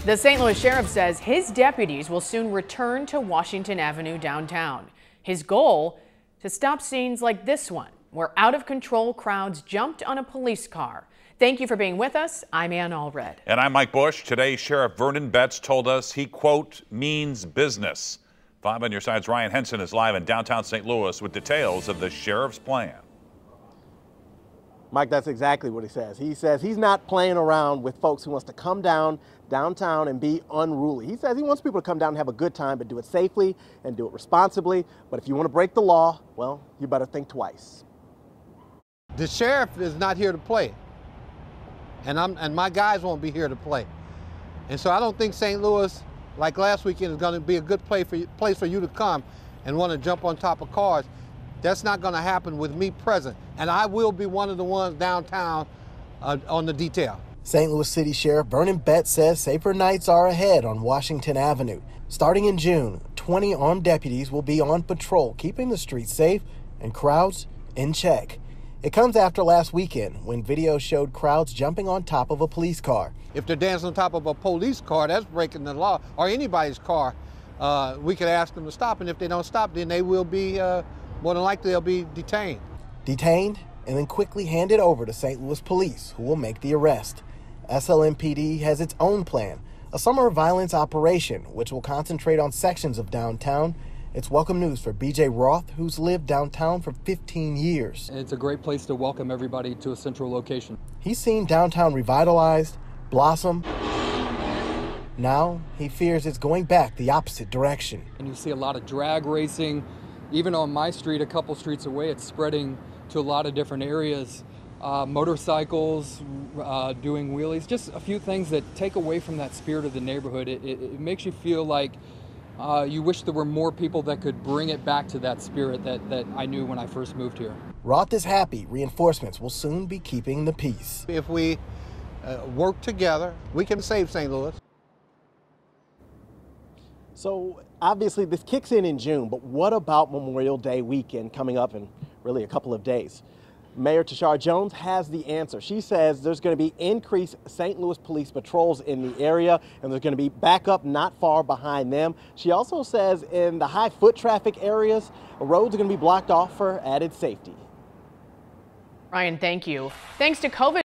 The St. Louis Sheriff says his deputies will soon return to Washington Avenue downtown. His goal, to stop scenes like this one, where out-of-control crowds jumped on a police car. Thank you for being with us. I'm Ann Allred. And I'm Mike Bush. Today, Sheriff Vernon Betts told us he, quote, means business. 5 on your side's Ryan Henson is live in downtown St. Louis with details of the sheriff's plan. Mike, that's exactly what he says. He says he's not playing around with folks who wants to come downtown and be unruly. He says he wants people to come down and have a good time, but do it safely and do it responsibly. But if you want to break the law, well, you better think twice. The sheriff is not here to play, and my guys won't be here to play. And so I don't think St. Louis, like last weekend, is going to be a good place for you to come and want to jump on top of cars. That's not going to happen with me present, and I will be one of the ones downtown on the detail. St. Louis City Sheriff Vernon Betts says safer nights are ahead on Washington Avenue. Starting in June, 20 armed deputies will be on patrol, keeping the streets safe and crowds in check. It comes after last weekend when video showed crowds jumping on top of a police car. If they're dancing on top of a police car, that's breaking the law, or anybody's car. We could ask them to stop, and if they don't stop, then they will be, more than likely, they'll be detained. Detained and then quickly handed over to St. Louis police, who will make the arrest. SLMPD has its own plan, a summer of violence operation, which will concentrate on sections of downtown. It's welcome news for BJ Roth, who's lived downtown for 15 years. It's a great place to welcome everybody to a central location. He's seen downtown revitalized, blossom. Now he fears it's going back the opposite direction. And you see a lot of drag racing. Even on my street, a couple streets away, it's spreading to a lot of different areas. Motorcycles, doing wheelies, just a few things that take away from that spirit of the neighborhood. It makes you feel like you wish there were more people that could bring it back to that spirit that I knew when I first moved here. Roth is happy reinforcements will soon be keeping the peace. If we work together, we can save St. Louis. So obviously this kicks in June, but what about Memorial Day weekend coming up in really a couple of days? Mayor Tashara Jones has the answer. She says there's going to be increased St. Louis police patrols in the area, and there's going to be backup not far behind them. She also says in the high foot traffic areas, roads are going to be blocked off for added safety. Ryan, thank you. Thanks to COVID